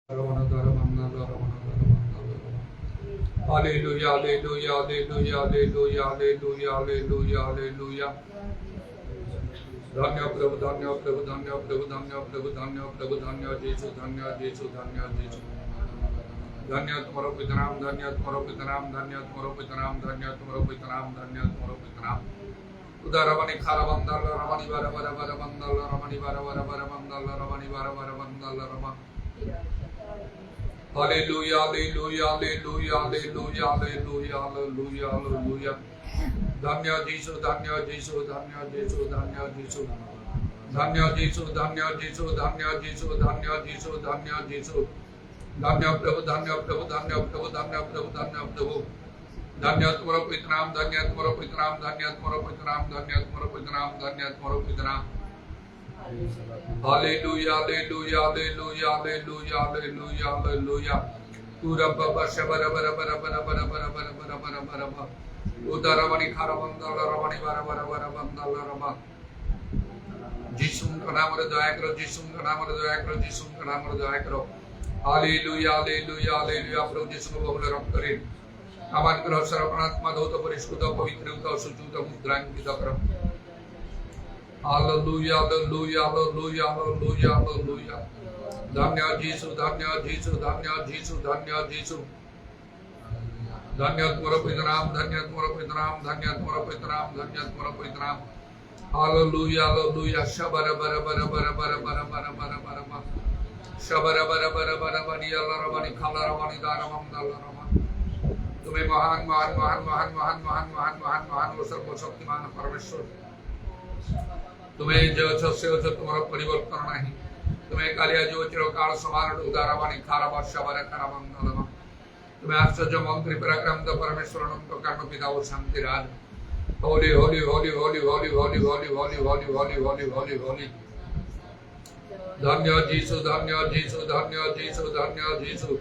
Hallelujah, hallelujah, hallelujah, hallelujah, hallelujah, hallelujah, hallelujah. धन्य प्रभु धन्य प्रभु धन्य प्रभु धन्य प्रभु धन्य प्रभु धन्य यीशु धन्य यीशु धन्य यीशु धन्य तुम्हारो पिता नाम धन्य तुम्हारो पिता नाम धन्य तुम्हारो पिता नाम धन्य तुम्हारो पिता नाम धन्य तुम्हारो पिता नाम उधर रमणी खारा बंदल रमणी बार बार बार बंदल रमणी बार बार बार बंदल रमणी बार बार बंदल Rama Hallelujah, hallelujah, hallelujah, hallelujah, hallelujah, hallelujah, hallelujah. Dhanya Jesu, Dhanya Jesu, Dhanya Jesu, Dhanya Jesu. Dhanya Jesu, Dhanya Jesu, Dhanya Jesu, Dhanya Jesu, Dhanya Jesu. Dhanya Prabhu, Dhanya Prabhu, Dhanya Prabhu, Dhanya Prabhu, Dhanya Prabhu. Dhanya Tumharo Pita Naam, Dhanya Tumharo Pita Naam, Dhanya Tumharo Pita Naam, Dhanya Tumharo Pita Naam, Dhanya Tumharo Pita Naam. Hallelujah, hallelujah, hallelujah, hallelujah, hallelujah, hallelujah. Pura baba shabara bara bara bara bara bara bara bara bara bara bara. Udara ramani khara bandala ramani bara bara bara bandala rama. जिसुम का नाम रजाया करो जिसुम का नाम रजाया करो जिसुम का नाम रजाया करो hallelujah hallelujah hallelujah प्रभु जिसु को बहुल रब करे आमान करो सर्वनात्मा धौत परिष्कृत पवित्र उत सुचित मुद्रांकित करो hallelujah hallelujah hallelujah hallelujah hallelujah धन्य यीशु धन्य यीशु धन्य यीशु धन्य यीशु धन्य तुम्हारा पवित्र नाम धन्य तुम्हारा पवित्र नाम धन्य तुम्हारा पवित्र नाम धन्य तुम्हारा पवित्र नाम Hallelujah, hallelujah. Shabara bara bara bara bara bara bara bara bara bara. Shabara bara bara bara bani Allah rabani khala rabani daramam Allah rabani. तुम्हें महान महान महान महान महान महान महान महान महान वो सर्वशक्तिमान परमेश्वर तुम्हें जो से जो तुम्हारा परिवर्तन नहीं तुम्हें कालिया जो चिरकाल समान उदारवाणी खाराबा शबरा कराबम नलमा तुम्हें आश्चर्य मंत्री पराक्रम द परमेश्वर अनंत कर्म पिता वो शांति राज Holy, holy, holy, holy, holy, holy, holy, holy, holy, holy, holy, holy, holy. Dhanya Jesu, Dhanya Jesu, Dhanya Jesu, Dhanya Jesu.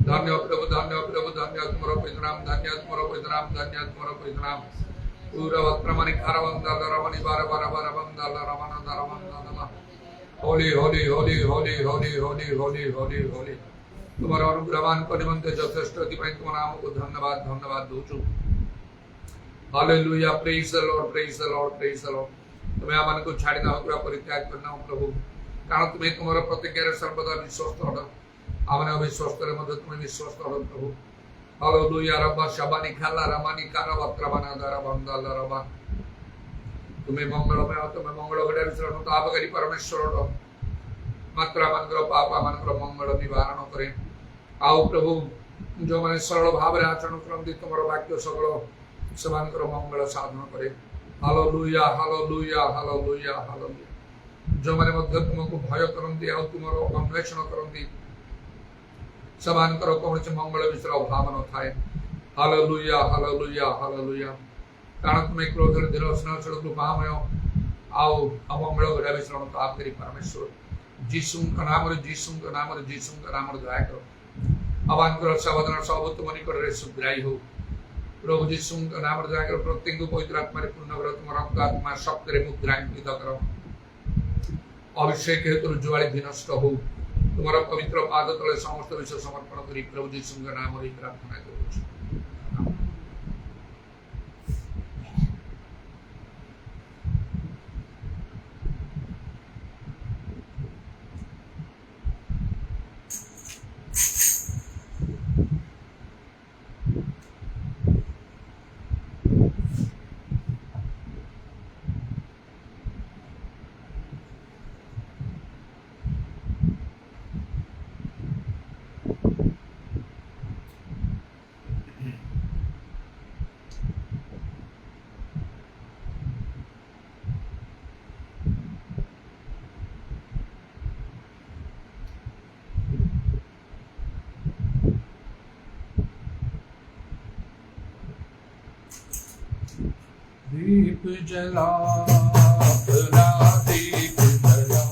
Dhanya Prabhu, Dhanya Prabhu, Dhanya Tumharo Pavitra Naam, Dhanya Tumharo Pavitra Naam, Dhanya Tumharo Pavitra Naam. Pura Vatramani Kharavandala Ramani Bara Bara Bara Vandala Ramana Dharamandala. Holy, holy, holy, holy, holy, holy, holy, holy, holy. तुम्हारा अनुग्रहवान परिमंत्र जथेष्ट दिपाई तुम्हारा नाम को धन्यवाद धन्यवाद दूचु Hallelujah, praise the Lord, praise the Lord, praise the Lord. तुम्हें आमान को छाड़ना होगा परित्याग करना हो प्रभु कारण तुम्हें तुम्हारा प्रतिज्ञा सर्वदा विश्वस्त हो आमने अविश्वस्त रे मध्य तुम्हें विश्वस्त हो प्रभु Hallelujah, रब्बा शबानी खाला रमानी कारा वत्रवाना दारा बंदाला रब्बा तुम्हें मंगल में हो तुम्हें मंगल घड़े विचरण तो आप करी परमेश्वर हो मात्र आमान करो पाप आमान करो मंगल निवारण करें आओ प्रभु जो मैंने सरल भाव रे आचरण करंती तुम्हारा वाक्य सगल समान करो मंगल साधन करे हालेलुया हालेलुया हालेलुया हालेलुया जो माने मध्य तुमको भय करंती आ तुमरो अन्वेषण करंती समान करो कौन से मंगल विषय अभाव न थाए हालेलुया हालेलुया हालेलुया कारण तुम्हें क्रोध धीर स्नेहशील कृपामय आओ अमंगल घड़ा विषय तो आप करी परमेश्वर जीसु का नाम रे जीसु का नाम रे जीसु का नाम रे दया करो आह्वान करो सावधान सब तुम निकट रे सुग्राही हो प्रभु जीसु नाम जाकर प्रत्येक पवित्र आत्मा पूर्ण करो तुम्हारा रक्त आत्मा शक्ति रे मुद्रांकित करो अभिषेक हेतु ज्वाली विनष्ट हो तुम्हारा पवित्र पाद तले समस्त विषय समर्पण करी प्रभु जीसु नाम रे प्रार्थना करूँ दीप जला अपना दीप जला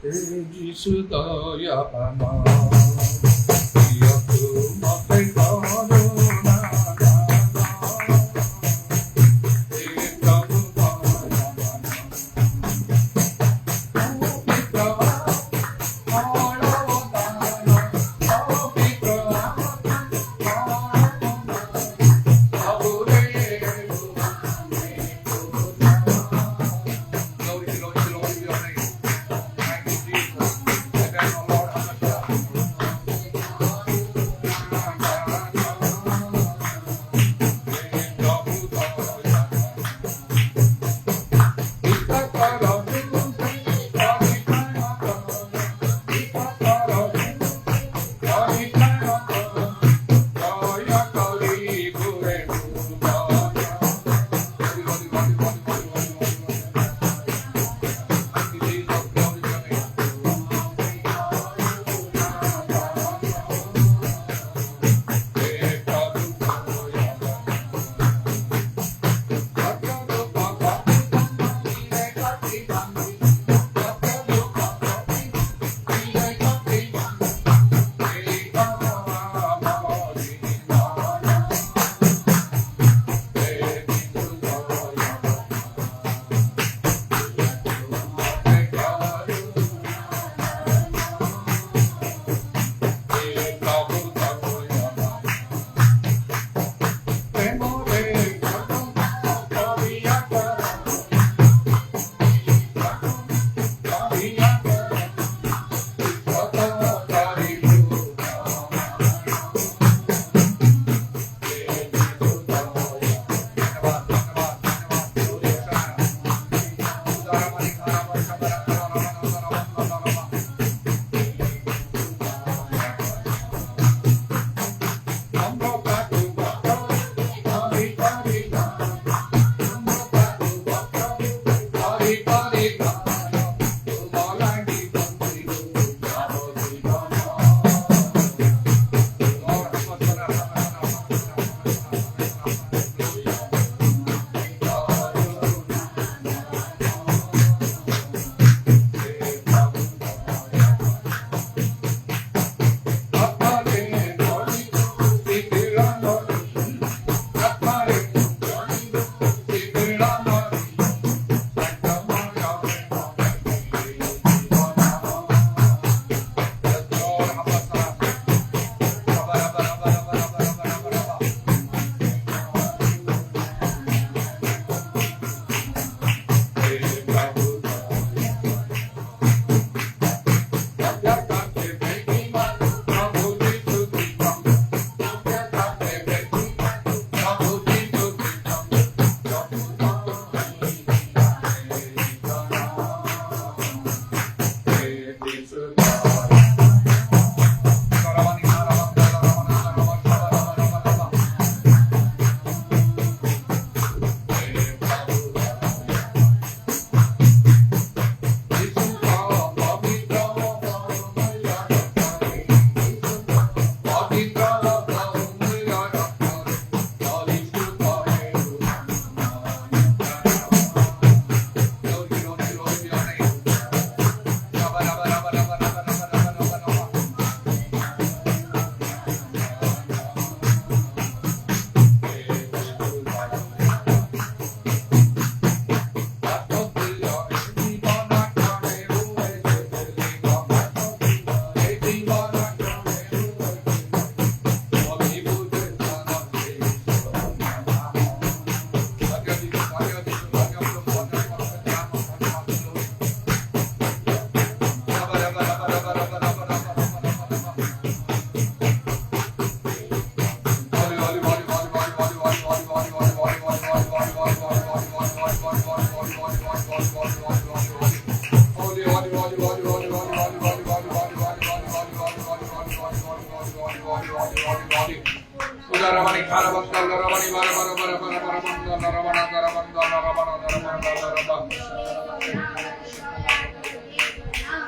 예수 더야바마 기억도 못할 거로나가 예수 더야바마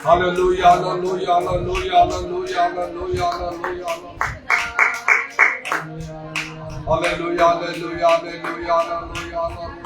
Hallelujah, hallelujah, hallelujah, hallelujah, hallelujah, hallelujah. Hallelujah, hallelujah, hallelujah, hallelujah, hallelujah.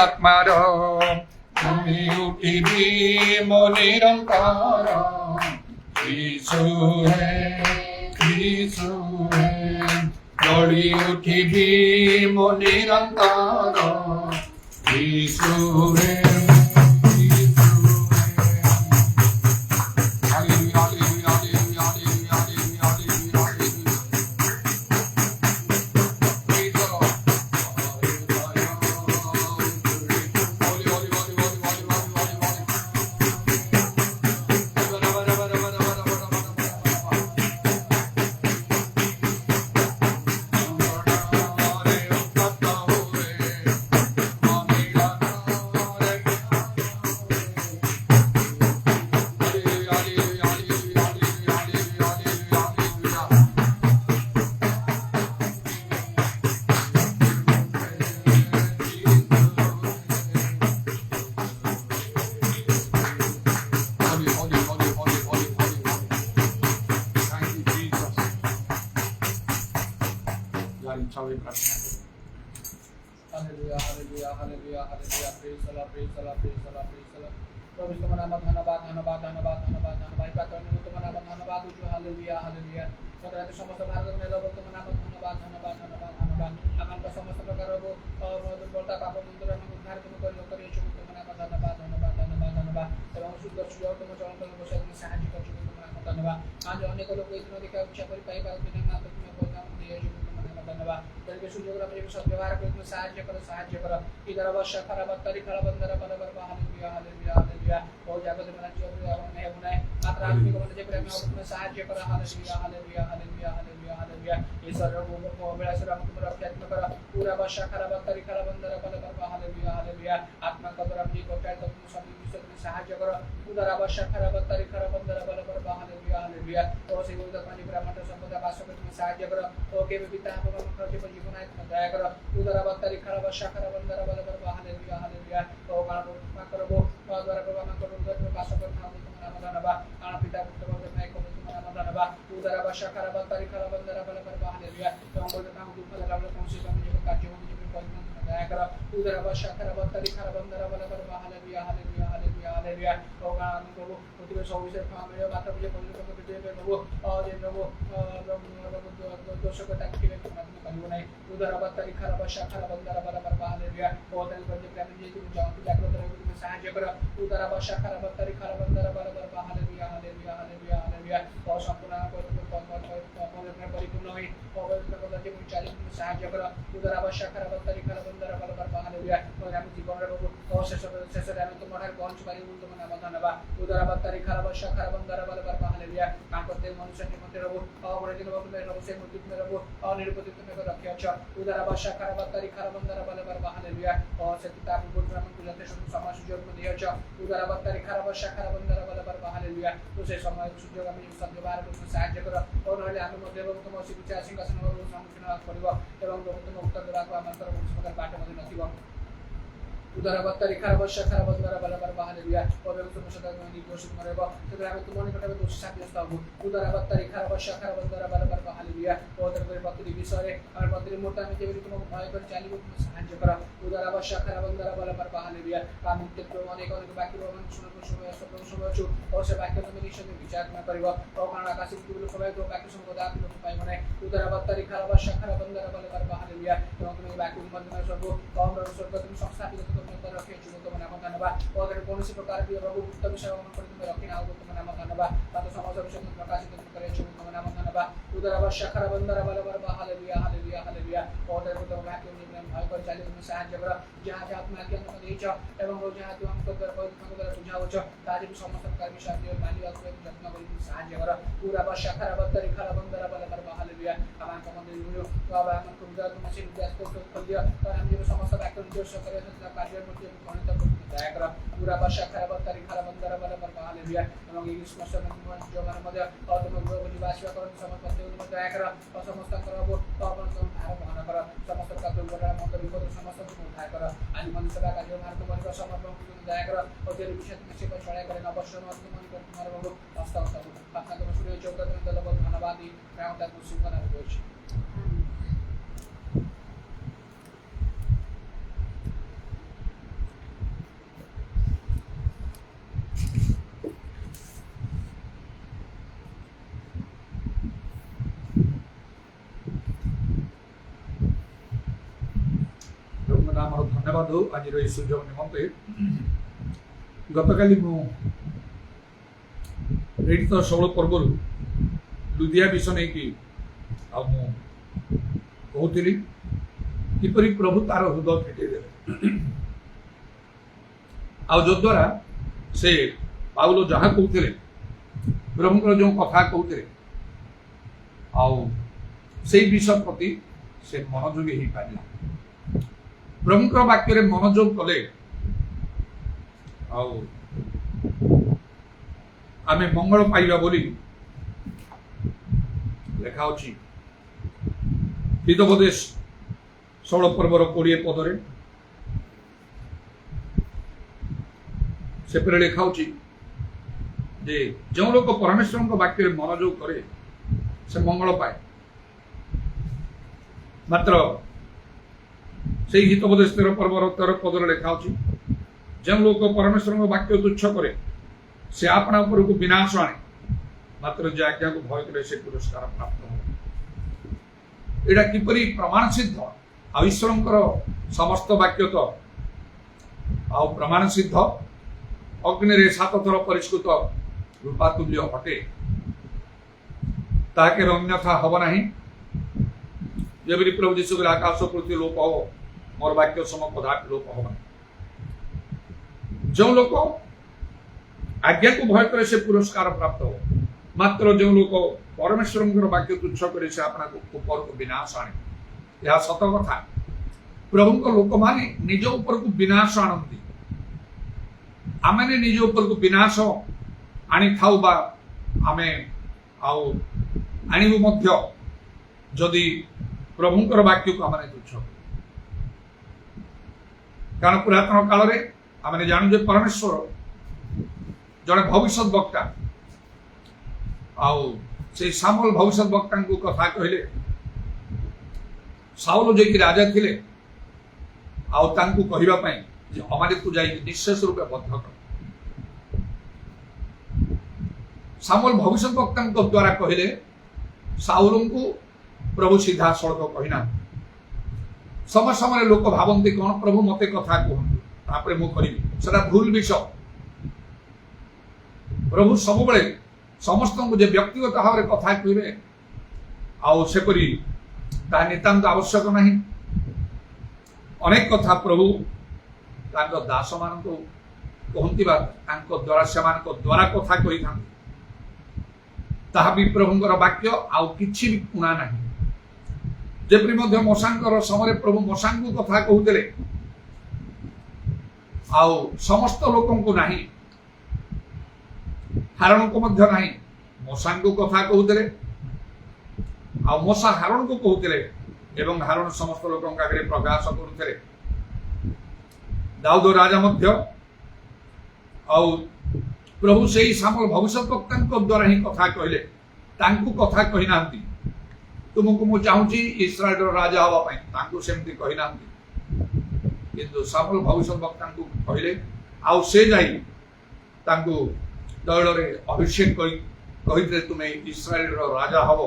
আত্মার তুমি উঠিবি মনিরন্তর যিশু হে যিশু হে গড়ি উঠিবি মনিরন্তর যিশু হে সমস্ত ভারত তোমার নাম ধন্যবাদ ধন্যবাদ ধন্যবাদ ধন্যবাদ আমার সমস্ত প্রকার দুর্বলতা পাপ বন্ধুরা আমাকে উদ্ধার তুমি করিয়েছো তোমার নাম ধন্যবাদ ধন্যবাদ ধন্যবাদ ধন্যবাদ এবং সুন্দর সুযোগ তোমার চরণ তলে বসে তুমি সাহায্য করছো তোমার নাম ধন্যবাদ আজ অনেক লোক এই দিন দেখা ইচ্ছা করে পাই পারো তুমি না তুমি বললাম দিয়েছো তোমার নাম ধন্যবাদ তাদেরকে সুযোগ আমি সদ্ব্যবহার করে তুমি সাহায্য করো ইদার অবশ্য খারাপ তারি খারাপ বন্ধুরা বরাবর হালেলুয়া হালেলুয়া হালেলুয়া ও জাগত মনে চিন্তা এবং নেবনায় মাত্র আত্মিক মনে যে প্রেমে তুমি সাহায্য করো hallelujah hallelujah hallelujah hallelujah hallelujah ঈশ্বর রূপ বেলাসুর আমাকে রক্ষাত্মক করো পুরা বর্ষা খারাপ তারি খারাপ বন্ধুরা বরাবর হালেলুয়া হালেলুয়া আত্মা কবর আপনি কোটায় তুমি সব তুমি সাহায্য করো পুরা বর্ষা খারাপ তারি খারাপ বন্ধুরা বরাবর হালেলুয়া হালেলুয়া ও সেই বলতে পানি ব্রাহ্মণ সম্পদ বাস করে তুমি সাহায্য করো ওকে পিতা বাবা মকর জীবনায় দয়া করো পুরা তারি খারাপ বর্ষা খারাপ বন্ধুরা বরাবর হালেলুয়া হালেলুয়া ও মা করবো দ্বারা বাবা মা করবো বাস করে নাও তোমার নাম ধন্যবাদ আর পিতা পুত্র পবিত্র নাম করবো তোমার নাম ধন্যবাদ পুরা বর্ষা খারাপ তারি খারাপ বন্ধুরা বরাবর হালেলুয়া এবং বলতে নাম দুঃখ লাগলো পৌঁছে আমি যে কার্যক্রম যে পরিমাণ দয়া করো পুরা বর্ষা খারাপ তারি খারাপ বন্ধুরা বরাবর হালেলুয়া হালেলুয়া হালেলুয়া হালেলুয়া ও আমি করবো প্রতিবার সবিশেষ ফামিলিও মাত্রা বুঝে পরিণত করতে দেবে প্রভু যে প্রভু দর্শকতা কিভাবে মাধ্যমে পারিব নাই উদার আবার তারিখ খারাপ বর্ষা খারাপ বন্ধুরা বরাবর হালেলুয়া ও তাই করতে প্রেমে যে তুমি জানতে জাগ্রত রবে তুমি সাহায্য করো উদার বর্ষা খারাপ তারিখ খারাপ বন্ধুরা বরাবর হালেলুয়া হালেলুয়া হালেলুয়া হালেলুয়া ও সম্পূর্ণ পরিপূর্ণ হই পবিত্র কথা যে তুমি চালিয়ে তুমি সাহায্য করো উদার বর্ষা খারাপ তারিখ খারাপ বন্ধুরা বরাবর হালেলুয়া ও আমি জীবনের প্রভু ও শেষে আমি তোমার পৌঁছ পারি তোমার নাম ধন্যবাদ উদার আবার তারিখ খারাপ বর্ষা খারাপ বন্ধুরা বরাবর হালেলুয়া কাম করতে মানুষের মধ্যে রবো অপরাধী রবো তুমি রবো সেই মধ্যে তুমি রবো অনিরপতি তুমি রক্ষা উদার বর্ষা খারাপ তারিখ খারাপ বন্ধুরা বরাবর হালেলুয়া ও সেটা আপনি বলবেন আমি বুঝাতে সমাজ সুযোগ দিয়েছ উদার আবার তারিখ খারাপ বর্ষা খারাপ বন্ধুরা বরাবর হালেলুয়া তো সেই সময় সুযোগ আমি সদ্ব্যবহার করতে সাহায্য করো ও নইলে আমি মধ্যে এবং তোমার শিবিচা সিংহাসন সম্মুখীন করিব এবং তোমার উত্তর দেওয়া আমার তরফ থেকে পাঠ মধ্যে নথিব উদার আবার তারিখ খারাপ বর্ষা খারাপ বন্ধুরা বরাবর হালেলুয়া ও তোমার সাথে আমি নির্দোষিত করব তবে আমি তোমার নিকটে দোষী সাব্যস্ত হব উদার আবার তারিখ খারাপ বর্ষা খারাপ বন্ধুরা বরাবর হালেলুয়া ও তোমার প্রতিটি বিষয়ে আমার প্রতিটি মুহূর্তে আমি যেভাবে তোমাকে ভয় করে চালিয়ে তুমি সাহায্য করো উদার আবার খারাপ বন্ধুরা বরাবর হালেলুয়া আমি ক্ষেত্রে অনেক বাকি রোমান শুনব সময় সময় ও সে বাক্য তুমি নিশ্চয় বিচার না করিব ও কারণ আকাশে পৃথিবীর সবাই তো বাক্য সম্পদ আপনি পাই মানে উদার আবার তারিখ খারাপ বর্ষা খারাপ বন্ধুরা বরাবর হালেলুয়া এবং তুমি বাক্য মাধ্যমে সর্ব কম সর্ব তুমি সংস্থাপিত তোমার রক্ষে জীবন তোমার নাম ধন্যবাদ ওদের কোনসি প্রকার দিয়ে প্রভু উত্তম সেবা করে তুমি রক্ষে নাও তোমার নাম ধন্যবাদ তাতে সমাজ বিষয় প্রকাশিত করে জীবন তোমার নাম ধন্যবাদ উদার আবার খারাপ বন্ধুরা বরাবর হালেলুয়া হালেলুয়া হালেলুয়া ওদের তোমার বাক্য নিয়ে ভয় করে চালিয়ে তুমি সাহায্য করো যাহা আত্মাকে আমাকে দিয়েছ এবং যাহা তুমি আমাকে তোমাদের বুঝাওছ তা যদি সমস্ত কাজ বিষয় মানি করে যত্ন করে তুমি সাহায্য করো পুরা বর্ষা খারাপ তারিখ খারাপ বন্ধুরা বরাবর হালেলুয়া আমার তোমাদের বাবা আমার কুমজা তোমার সেই ব্যস্ত করে দিও কারণ আমি সমস্ত বাক্য নিজস্ব করে কাজের মধ্যে গণিত করতে দয়া করো পুরা বর্ষা খারাপ তারিখ খারাপ বন্ধুরা বরাবর হালেলুয়া এবং এই সমস্ত জমানের মধ্যে তোমার নিবাস করেন সমস্ত দয়া করো সমস্ত করবো আরো ভালো করো সমস্ত দুর্ঘটনার মধ্যে বিপদ সমস্ত উদ্ধার করো আজ মানুষের কাজে ভারত মনে করো সমর্পণ দয়া করো ওদের বিষয়ে তুমি সেবা ছড়াই করেন অবশ্যই মনে করেন তোমার বাবু হস্তাগত আপনাকে শুরু যোগ্যতা দলবল ধন্যবাদী গ্রামটা সুন্দর রয়েছে नाम धन्यवाद हो आज सुजोग निमंते गतकाली प्रेरित षोल पर्व लुदिया विषय नहीं कि कहती किपरि प्रभु तार हृदय फिटेदे जो द्वारा से पाउल जहाँ कहते प्रभुଙ୍କର जो कथा कहते से विषय प्रति से मनोयोगी हो पारा प्रभुଙ୍କର वाक्य मनोयोग कले आमे मंगल पाइबा बोली लेखा अछि हितोपदेश 16 पर्वर 20 पदरे से लेखा अछि जे जो लोक परमेश्वर वाक्य मनोयोग करे से मंगल पाए मात्र से हितोपदेश 13 पर्वर 13 पदर लेखा अछि जो लोक परमेश्वर वाक्य तुच्छ करे से अपना ऊपर को विनाश आने मात्र जो आज्ञा को भय करे से पुरस्कार प्राप्त हो एटा किपरि प्रमाण सिद्ध आ ईश्वरंकर समस्त वाक्य तो आ प्रमाण सिद्ध अग्नि रे 7 थर परिष्कृत रूपातुल्य अटे ताके अन्यथा हब नहीं जेबरी प्रभु यीशु के आकाश प्रति लोप हो मोर वाक्य सम पदार्थ लोप हो जो लोक आज्ञा को भय करे से पुरस्कार प्राप्त हो मात्र जो लोक परमेश्वर वाक्य तुच्छ करे से अपना ऊपर को विनाश आने यह सत कथा प्रभु लोक माने निज ऊपर को विनाश आनती आम निज ऊपर को विनाश आनी थाउ बा आमे आउ आनिबु मध्य जदि प्रभुंकर वाक्य को आमने तुच्छ कारण पुरातन काल रे आमने जानू जे परमेश्वर जड़े भविष्य वक्ता से सामुएल भविष्य वक्ता को कथा कहले साउल जे कि राजा थिले तांकु कहिबा पई जे अमालिक को जाई निश्चय रूपे बद्ध कर सामुएल भविष्य वक्ता को द्वारा कहले साउल को प्रभु सीधा सड़क कहिना समय समय लोक भावंती कौन प्रभु मते कथा कहतु तापरे मु करिबी सेटा भूल विषय प्रभु सब बेले समस्त को जे व्यक्तिगत भाव में कथा कहबे सेपरी ता नितांत आवश्यक नहीं अनेक कथा प्रभु तांको दास मान को कहती द्वारा से द्वारा कथा कही था ताहा भी प्रभुंकर वाक्य आउ किछि भी कुणा नहीं जेपरि मध्य मशांकर समय प्रभु मशांग को कथा कहते समस्त लोकं को नहीं हारण को मध्य नहीं मशांग को कथा कहते मशा हारण को कहते एवं हारण समस्त लोकं आगे प्रकाश करुते दाऊद राजा मध्य प्रभु से ही सामुएल भविष्य वक्ता द्वारा ही कथा कहले तांकु कथा कही ना तुमको मु चाहूची इस्राएल राजा हवा पाई तांकु सेमती कही ना किंतु सामुएल भविष्य वक्ता को कहले से जाई तांकु तैल रे अभिषेक कही तुम्हें इस्राएल राजा हव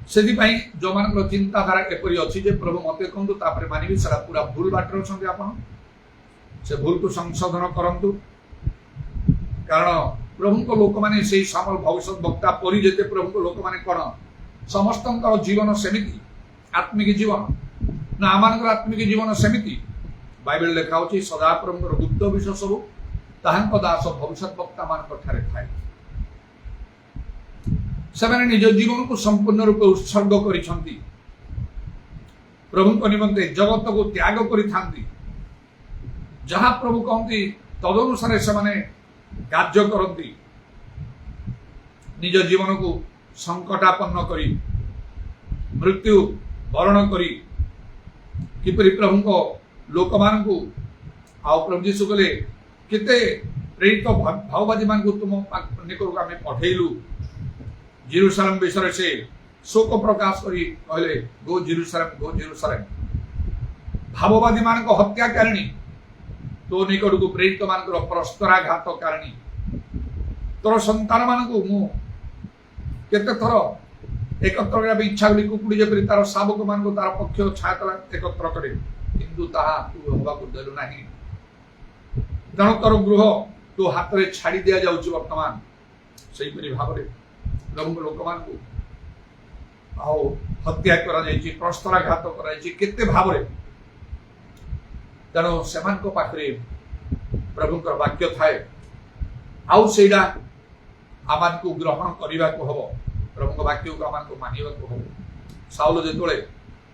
से जो मान चिंताधारा एपरी अच्छी जे प्रभु मते कहतु तापर मानिबी सारा पूरा भूल बाटर अछंती आपण से भूल को संशोधन करंतु कारण प्रभु को लोक माने से सामुएल भविष्य वक्ता परि जेते प्रभु को लोक माने कोन समस्त जीवन सेमिति आत्मिक जीवन ना आमान आत्मिक जीवन सेमिति बाइबल लेखा होची सदा प्रभुर गुप्त विषय सब ताहांक दास भविष्य वक्ता मान ठारे थाए सेमाने निज जीवन को संपूर्ण रूपे उत्सर्ग करिसंती प्रभु को निमंते जगत को त्याग करि थांती जहाँ प्रभु कहती तदनुसार से माने कार्य करती निज जीवन को संकटापन्न करी मृत्यु वरण करी किपरि प्रभु को लोक मान को प्रभु जीशु कहले केते प्रेरित भाववादी मान को तुम निकट आम पठेलु जेरूशलेम विषय से शोक प्रकाश करी कहले गो जेरूशलेम भाववादी मान को हत्याकारिणी तो निकट को प्रेरित मान प्रस्तराघात कारिणी तोर संतान मान को मु केते थर एकत्र करने इच्छा कली कुकुड़ी जेपरि तार शावक मान को तार पक्ष छाया एकत्र करे किंतु ताहा तू हवा को देलु नाही तेणु तोर गृह तू हाथ में छाड़ी दिया जाउछि वर्तमान सही परि भाबरे प्रभु लोक मान को आओ हत्या करा जायछि प्रस्तराघात करा जायछि केते भाबरे तेणु सेमान को पाखरे प्रभुंकर वाक्य थाए आउ सेडा आमान को ग्रहण करबा को हबो प्रभु वाक्य को आमान को मानिबा को हबो साउल जेतोले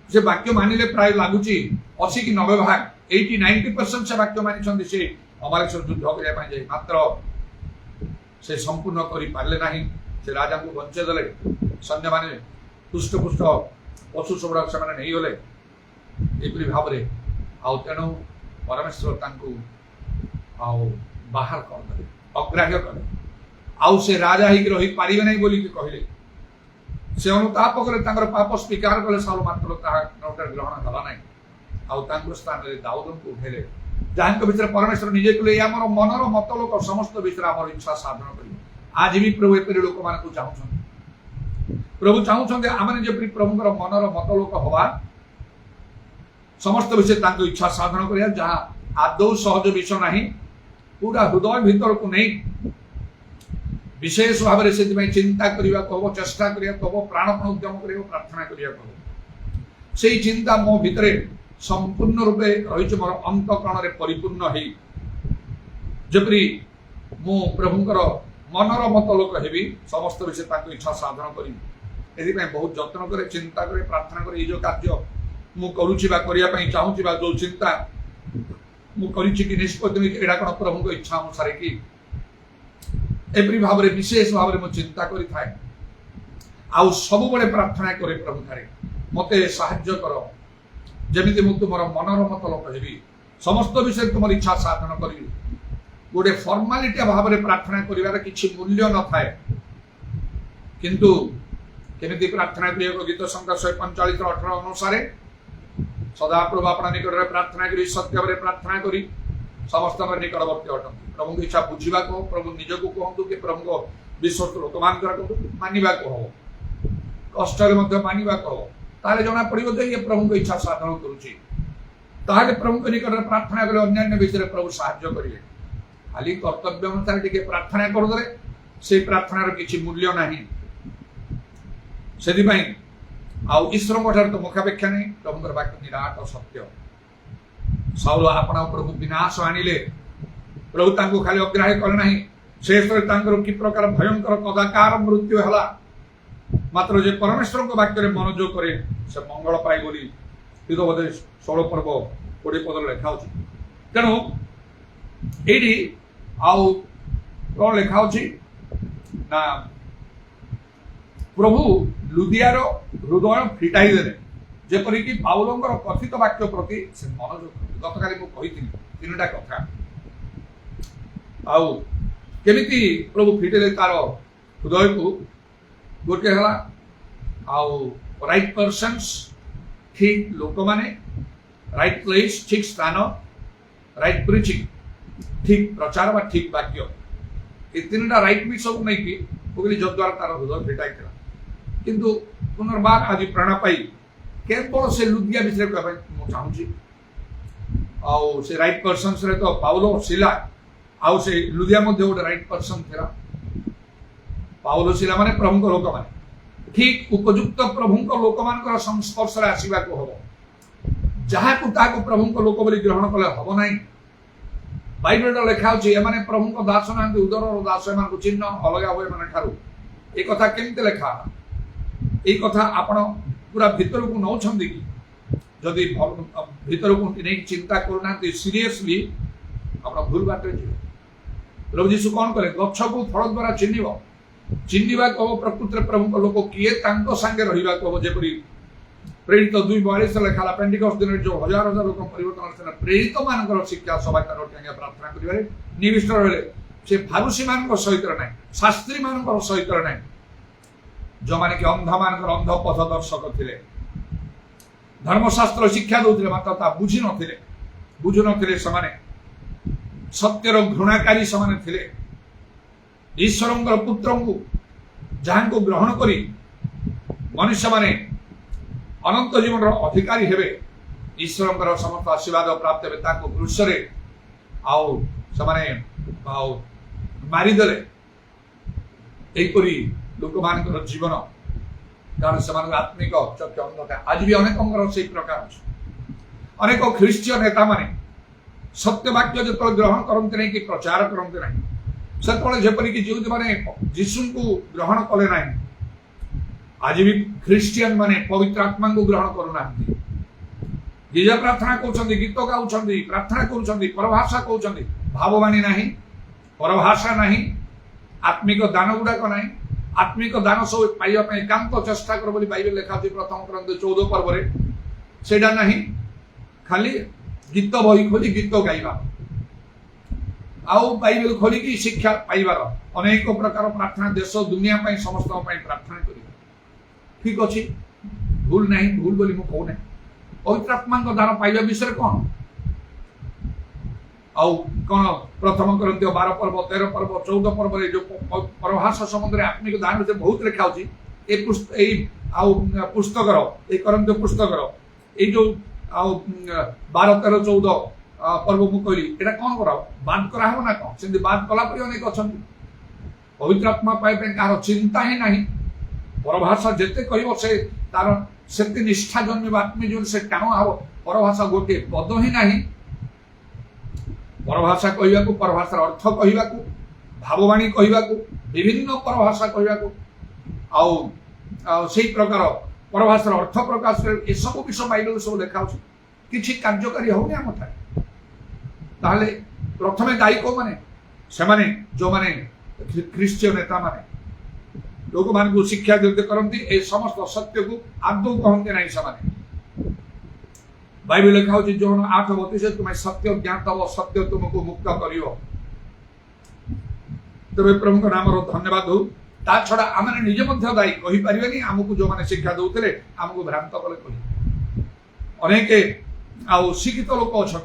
से वाक्य मानिले प्राय लागुची 80 कि 90 भाग 80-90% से वाक्य मानि छथि से अमालेश्वर युद्ध करिया पाई जाय मात्र से संपूर्ण करि पारले नाही से राजा को वंचे देले सैन्य माने पुष्ट पुष्ट पशु सबरा से माने नहीं होले एपरि भाबरे आउ तेणु परमेश्वर तांको आउ बाहर कर दे अग्राह्य करे आउ से राजा ही रही पारिबे नहीं बोली कि कहले से अनुताप करे तांकर पाप स्वीकार कले साउल मात्र ता ग्रहण कला नहीं आउ तांकर स्थान रे दाऊद को उठेले जांक भीतर परमेश्वर निजे कले हमर मनर मत लोक समस्त भीतर हमर इच्छा साधन करी आज भी प्रभु एपरि लोक मान को चाहछन प्रभु चाहछन आमने जे प्रभुकर मनर मत लोक हवा समस्त विषय तांको इच्छा साधन करिया जहा आदौ सहज विषय नहीं पूरा हृदय भीतर को नहीं विशेष भाव से चिंता करने को हम चेष्टा करने को हम प्राणपण उद्यम कर प्रार्थना करने को से चिंता मो भितर संपूर्ण रूपे रही मोर अंतकरण में परिपूर्ण हो जपरी मु प्रभुंकर मनर मत लोक हेबी समस्त विषय इच्छा साधन करी बहुत जत्न करे चिंता करे प्रार्थना करे जो कार्य मु करूछि बा करिया पई चाहूछि बा जो चिंता मु करिछि कि निष्पत्ति एडा कोन प्रभु को इच्छा अनुसार कि एपरि भाव रे विशेष भाव रे मु चिंता करि थाए आउ सब बळे प्रार्थना करे प्रभु थारे मते सहाय्य करो जेमिति मु तुमर मनर मत लोक हेबी समस्त विषय तुमर इच्छा साधन करी गोटे फॉर्मालिटी भाव रे प्रार्थना करिवार किछि मूल्य न थाए किंतु केमिति प्रार्थना करियो गीत संख्या 145:18 अनुसार सदा प्रभु अपना निकट में प्रार्थना करी सत्य भाव प्रार्थना करी समस्त निकटवर्ती अटंती प्रभु की इच्छा बुझा को प्रभु निज को कहतु कि प्रभु को विश्वस्त लोक मान मानवा को हम कष्ट मानवा को हम ताले जना पड़ो जो ये प्रभु को इच्छा साधन करुच्ची प्रभु के निकट में प्रार्थना कले अन्य विषय प्रभु साहाय्य करेंगे खाली कर्तव्य अनुसार टी प्रार्थना करदे से प्रार्थनार किसी मूल्य नहीं से आउ ईश्वर तो मुखापेक्षा नहीं प्रभुकर वाक्य निराट सत्य साउल आपना प्रभु विनाश आनिले प्रभु तांको खाली अग्राह्य कले नहीं शेष कि प्रकार भयंकर कदाकार मृत्यु है मात्र जे परमेश्वर को वाक्य मनोजोग करे से मंगल पाई बोली बोधे 16 पर्व 20 पद लिखा तेणु ये आउ कौन लिखा ना प्रभु लुदियार हृदय फिटाई देले जेपरिक पाउलंकर कथित वाक्य प्रति से मनोजोग गतकाली मुझे तीनटा कथा आउ केमिति प्रभु फिटेले तार हृदय को गोटे है आउ राइट पर्सन्स ठीक लोक माने राइट प्लेस ठीक स्थान राइट प्रीचिंग ठीक प्रचार बा ठीक वाक्य ये तीनटा राइट भी सब नहीं कि जद्वारा तार हृदय फिटाई किंतु पुनर्बार आज प्रेरणा पाई केवल से लुदिया विषय कहूँ चाहूँगी आउ से राइट पर्सन रे तो पाउलो शिला आउ से लुदिया मध्य गोटे राइट पर्सन थिला पाउलो शिला माने प्रभु लोक माने ठीक उपयुक्त प्रभु लोक मान संस्पर्श रे आसीबा को हबो जहा को ताको प्रभु लोक बोली ग्रहण कले हबो नाही बाइबल लिखा होची एमाने प्रभु दास नांती उदर दास एमान को चिन्ह अलगा होय माने ठारू ए कथा केमते लेखा ए कथा आपण पूरा भीतर को नौ कि जदि भीतर को नहीं चिंता करना सीरियसली आप भूल बाटे प्रभु जीशु कौन करे गछ को फल द्वारा चिन्हवा को प्रकृति प्रभु लोक किए सांगे रहा को जेपरी प्रेरित 2:42 लिखा पेंटिकस्ट दिन जो हजार हजार लोक परिवर्तन प्रेरित मान शिक्षा सभा प्रार्थना कर निविष्ट रहे से फारूसी मान सहित ना शास्त्री मान सहित ना जो माने कि अंध मान अंध पथ दर्शक थे धर्मशास्त्र शिक्षा दौले मात्र बुझी नथिले समाने सत्यर घृणाकारी समाने थिले ईश्वर पुत्र को जहां को ग्रहण करी मनुष्य माने अनंत जीवन अधिकारी हेबे ईश्वर समस्त आशीर्वाद प्राप्त हे क्रूसरे मारिदेले लोक मान जीवन कारण से आत्मिक चक्र अंधकार आज भी अनेक से प्रकार अच्छे अनेक ख्रीष्टीय नेता माने सत्यवाक्य जो ग्रहण करते नहीं कि प्रचार करते नहीं से जेपरिक जो मैंने जीशु को ग्रहण कले ना आज भी ख्रीष्टीयन माने पवित्र आत्मा को ग्रहण करूना गिजा प्रार्थना कहते गीत गाँव प्रार्थना कर परभाषा कहते भाववाणी ना परभाषा ना आत्मिक दान गुड़ाक ना आत्मिक दान सब पाइबा एकांत चेष्टा कर बाइबल लिखा प्रथम ग्रंथ 14 पर्व से खाली गीत बही खोली गीत गाइबा आउ बाइबल खोलिकी शिक्षा पाइबार अनेक प्रकार प्रार्थना देश दुनिया समस्त प्रार्थना कर ठीक अच्छे भूल ना भूल बोली मुझे कहूना पवित्र आत्मा दान पाइबा विषय कौन आउ कौन प्रथम ग्रंथ 12 पर्व 13 पर्व 14 पर्व जो परभाषा संबंध आत्मिक दान से बहुत लिखा पुस्तकर करंत पुस्तकर ये जो 12 13 14 पर्व मुझे कहली यहाँ कौन करा बाद कराब ना कौन से बाद कलापर अनेक अच्छा पवित्र आत्मा पाइबा कहार चिंता ही ना परभाषा जिते कह से तार से निष्ठा जन्म आत्मिक जीवन से टाण हम परभाषा गोटे पद ही ना परभाषा कहवा को परभाषार अर्थ कहवा को भाववाणी कहवा को विभिन्न परभाषा कहवा से प्रकार परभाषार अर्थ प्रकाश ये सब विषय बाइबल सब लिखा किसी कार्यकारी होनी आम ताहले प्रथमे दायी कौ माने से माने जो माने ख्रीष्टीय नेता माने लोक मान को शिक्षा देते करती ए समस्त सत्य को आदौ कहते ना से बाइबल लिखा जो 8:32 तुम्हें सत्य ज्ञात हो सत्य तुमको मुक्त कर तबे प्रभु नाम धन्यवाद हो ता छड़ा आम निजे दायी कही पारे आमको जो मैंने शिक्षा दौते आमको भ्रांत कले कह अनेक शिक्षित लोक अच्छा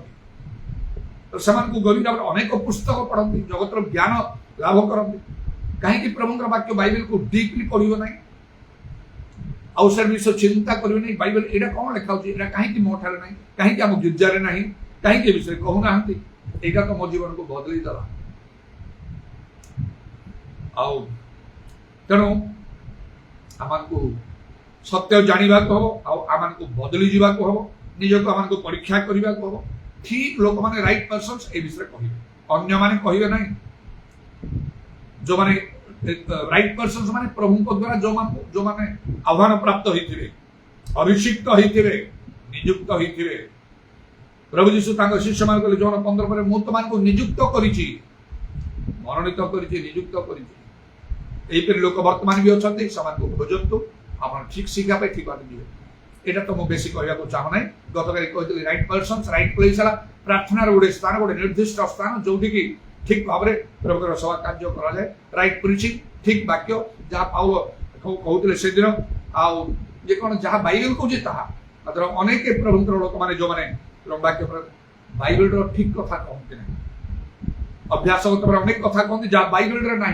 गभीर भाव अनेक पुस्तक पढ़ती जगतर ज्ञान लाभ करती कहीं प्रभु वाक्य बाइबल को डीपली पढ़ो ना आउ से विषय चिंता करें बाइबल यहाँ कौन लिखा यहाँ कहीं मो ठारे ना कहीं आम गिर्जार ना कहीं विषय कहूना यहाँ तो मो जीवन को बदली देला तेणु आम को सत्य जानवा को हम आम को बदली जावाक हम निजक आम को परीक्षा करने को हम ठीक लोक मैंने राइट पर्सन्स ए विषय कहे अन्य मैंने कहे ना जो मैंने राइट पर्सन्स माने प्रभु को द्वारा जो माने आह्वान प्राप्त होइथिबे अभिषिक्त होइथिबे नियुक्त होइथिबे प्रभु यीशु तांको शिष्य मान को जोन 15 पर मु तमान को नियुक्त करिछि मनोनीत करिछि नियुक्त करिछि एई पर लोक वर्तमान भी अछंती समान को खोजंतु आपण ठीक शिक्षा पे ठीक बात दिबे एटा तो मु बेसी कहया को चाह नै गतकाली कहतली राइट पर्सन्स राइट प्लेस वाला प्रार्थना गोटे स्थान गोटे निर्दिष्ट स्थान जोठी की ठीक भाव में प्रभुकर सभा कार्य करा जाए राइट प्रिचिंग ठीक वाक्य जहाँ पाउल कहते से दिन आए कौन जहाँ बाइबल कहे तार अनेक प्रभुकर लोक मैंने जो मैंने वाक्य बाइबल ठीक कथा कहते ना अभ्यासगत अनेक कथा कहते जहाँ बाइबल ना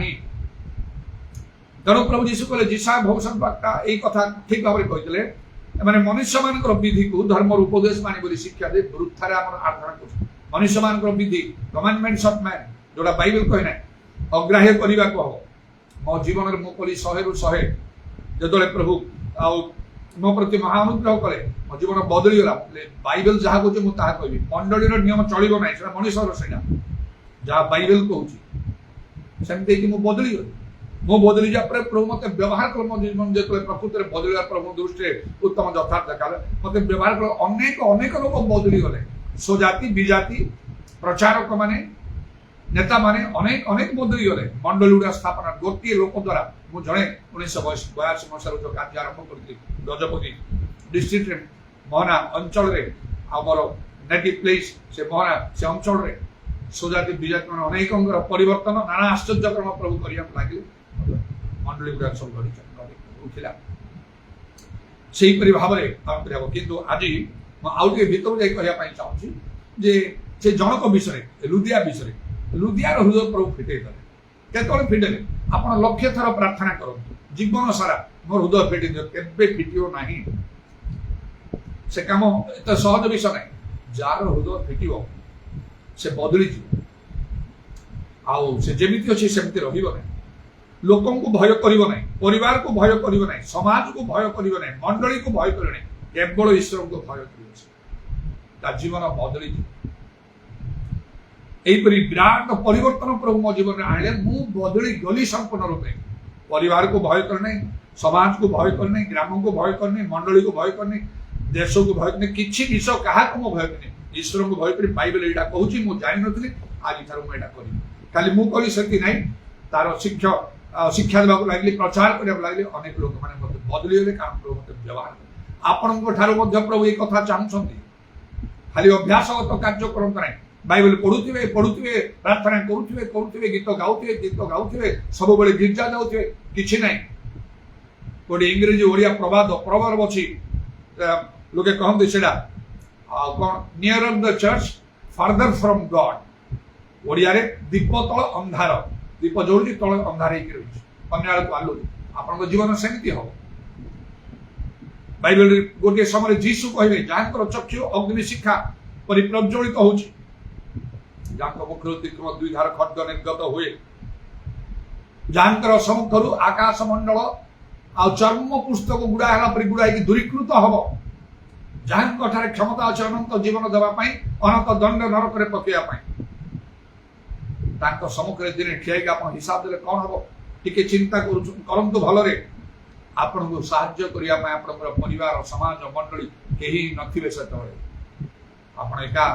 तेणु प्रभु यीशु कहले जिसा भविष्यवक्ता यही कथा ठीक भाव में कहते मैंने मनुष्य मान विधि को धर्म उपदेश मानी शिक्षा दे वृथार आराधना कर मनुष्य मान विधि कमांडमेंट्स ऑफ मैन जोड़ा बाइबल कहे ना अग्राह्य करने को हम मो जीवन में मुझे 100 ରୁ 100 जो प्रभु मो प्रति महानुग्रह कले मो जीवन बदलीगला बाइबल जहाँ कहे मुझे कहि मंडली नियम चलो ना से मनुष्यर से जहाँ बाइबल कहूँ सेमती मुझे बदलीगली मो बदली जा प्रभु मत व्यवहार कर मो जीवन जो प्रकृति में बदल प्रभु दृष्टि उत्तम यथार्थ देखा मत व्यवहार कर अनेक अनेक लोक बदली गले स्वजाति विजाति प्रचारक माने नेता माने अनेक अनेक बदली गले मंडल गुड़ा स्थापना गोटे लोक द्वारा मुझे जड़े 1982 मसीह जो कार्य आरंभ करी गजपति डिस्ट्रिक्ट मोहना अंचल आमर नेटिव प्लेस से मोहना से अंचल स्वजाति विजाति मान अनेक परिवर्तन नाना आश्चर्यक्रम प्रभु करने लगे मंडली गुड़ा सब उठिला से भाव में किंतु आज मुझे भीतर जाए कहवाई चाहूँगी जे से जनक विषय लुदिया विषय लुदियार हृदय प्रभु फिटे देते फिटेले आप लक्ष्य थर प्रार्थना करूँ जीवन सारा मोर हृदय फिटी दियो केबे फिटियो नाही से काम एत सहज विषय नहीं जार हृदय फिटियो से बदली आउ से जेमिति अछि सेमिति रहिबो नहीं लोकन को भय करिबो नहीं परिवार को भय करिबो नहीं समाज को भय करिबो नहीं मंडली को भय करिबो नहीं केवल ईश्वर को भय करिबो ता जीवन बदली एपरी विराट परिवर्तन प्रभु मो जीवन में आने मु बदली गली संपूर्ण रूपे परिवार को भय करने समाज को भय करने ग्राम को भय करने मंडली को भय करने देश को भय करने किछि विषय कहा को भय करने ईश्वर को भय करी बाइबल एटा कहूची मु जानि नथली आज थारो मु एटा करी खाली मु कली सती नाही तार शिक्षा देबाक लागली प्रचार करबाक लागली अनेक लोक माने मते बदली होले काम प्रभु मते व्यवहार आपन को ठारो मध्य प्रभु ए कथा चाहछंती खाली अभ्यासगत कार्य करंत नाही बाइबल पढ़ुवे प्रार्थना करुवे गीत गाउथिबे सब बेले गिरजा जाउथिबे किछि नाही कोडी इंग्रजी ओडिया प्रवर्ब अछि लोके कहंते सेडा कोन near of the church further from God Odia रे दीप तळ अंधार दीप जोड़ी तळ अंधार हेकि रही अन्य को आलो आपन जीवन सेमिति हो बाइबल गोटे समय जीसु कहबे जाकर चक्षु अग्नि शिखा परि प्रज्वलित होछि जाकर मुखर तीक्ष्ण द्विधार खड्ग निर्गत हुए जानकर समुखरु आकाश मंडल आ चर्म पुस्तक गुड़ाला पर गुड़ाई दूरीकृत हब जहाँ क्षमता अच्छे अनंत जीवन देवाई अनंत दंड नरक पकड़ा सम्मुखें दिन ठियाई आप हिसाब दे कौन हम टी चिंता करतु भलरे आपण को साहाय्य करने परिवार समाज मंडली कहीं नथिबे से आपण एका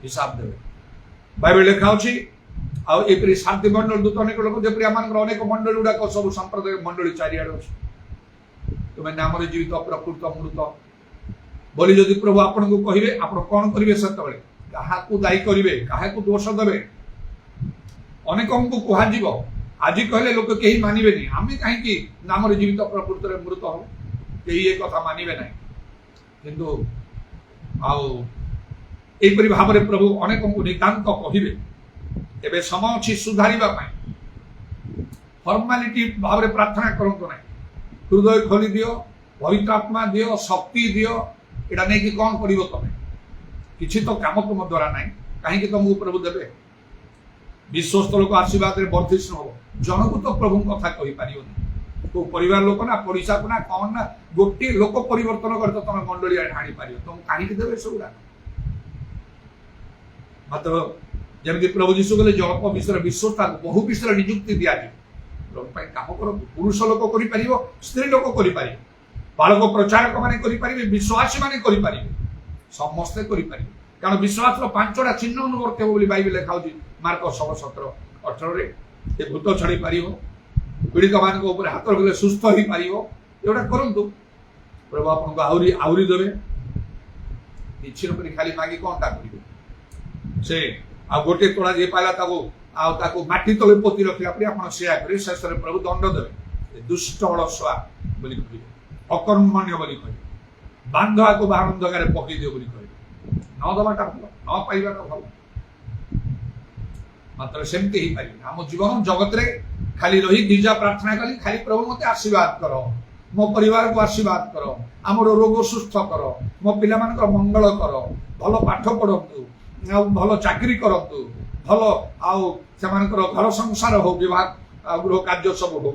हिसाब देवे बाइबल लिखा अछि आ एपरि शांति मंडल दूत अनेक लोक जेपरि आमानकर अनेक मंडल गुड़ाक सब संप्रदाय मंडली चारिआड अछि तुम नाम जीवित प्रकृत मृत बोली जदि प्रभु आपण को कहिबे आपण कोन करिवे सेतबेले काहा को दायी करिवे काहा को दोष देबे अनेक को कुहा जीव आज कहले लोक केही मानिबेनी आमे काहे कि नाम जीवित प्रकृत रे मृत हो केही ए कथा मानिबे नै किंतु आउ एपरि भाव में प्रभु अनेक को नितांत कहिबे एबे समय अछि सुधारिबा पई फॉर्मालिटी भाव में प्रार्थना करंतो नै हृदय खोली दियो पवित्र आत्मा दियो शक्ति दियो एटा नै कि कोन करिवो तमे किछि तो काम तुम द्वारा नै काहे कि तुमको प्रभु देबे विश्वस्त लोक आशीर्वाद रे वर्धिष्णु हो जन को तो प्रभु कथा कहि पारियोनी तो परिवार लोक ना पड़िसा को ना कोन ना गोटे लोक परिवर्तन कर तो तुम मंडली हाणी पारियो तुम काहे कि देबे सबुरा मात्र जमी प्रभु जीशु कहले जप विषय विश्वस्ता बहु विषय नियुक्ति दिया प्रभु काम कर पुरुष लोक कर स्त्री लोक कर बालक प्रचारक मैंने विश्वासी मैंने समस्ते कारण विश्वास पांचटा चिन्ह अनुवर्त बोली बाइबल लिखा मार्क 16:17-18 भूत छड़ी पार पीड़ित मान हाथ रखिले सुस्थ हो पार एटा करंतु प्रभु आपको आहरी देवे किसी न खाली मागी कौन ता करेंगे से आ गोटे तोड़ा जे पाला ताको माटी तले पोती रखला परे आपण सेया करे शेष रे प्रभु दंड देवे दुष्ट अलसुआ बोली कहि अकर्मण्य बोली कहि बांधा को बाहर अंधकार पकई दियो बोली कहि न दबाटा भलो न पाइबाटा भलो मात्र सेमती ही पारि हम जीवन जगत रे खाली रही गिरजा प्रार्थना कली खाली प्रभु मते आशीर्वाद करो मो परिवार को आशीर्वाद करो आमर रोग सुस्थ करो मो पिला मानकर मंगल करो भलो पाठ पढ़ंतु भल चाकरी करतु भल आर घर संसार हो विवाह गृह कार्य सब हो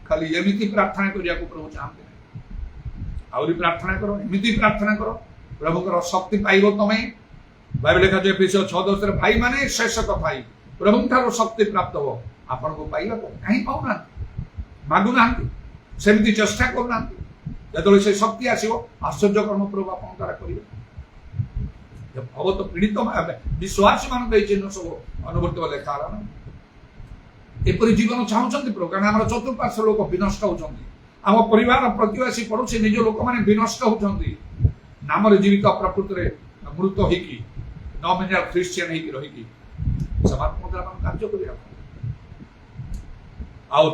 खाली एमती प्रार्थना करिया को प्रभु चाहते आहरी प्रार्थना करो एमती प्रार्थना करो प्रभुकर शक्ति पाइब तमें बाइबल लिखा जो एफएसियो 6:10 भाई माने शेष कथा प्रभु ठारो शक्ति प्राप्त हो आपन को पाइला तो कहीं पाउना मागु ना सेमती चेष्टा करना जतले से शक्ति आसीबो आश्चर्य कर्म प्रभु आपन द्वारा करिवे हम तो पीड़ित विश्वासी मान चिन्ह सब अनुभूत लेखा एपरी जीवन चाहते प्रभु कारण आम चतुर्पार्श्व लोक विनष्ट होती आम परिवार प्रतिवासी पड़ोसी निज लोक मैंने विनष्ट होती नाम जीवित प्रकृति में मृत होगी नॉमिनल क्रिश्चियन होगी कार्य कर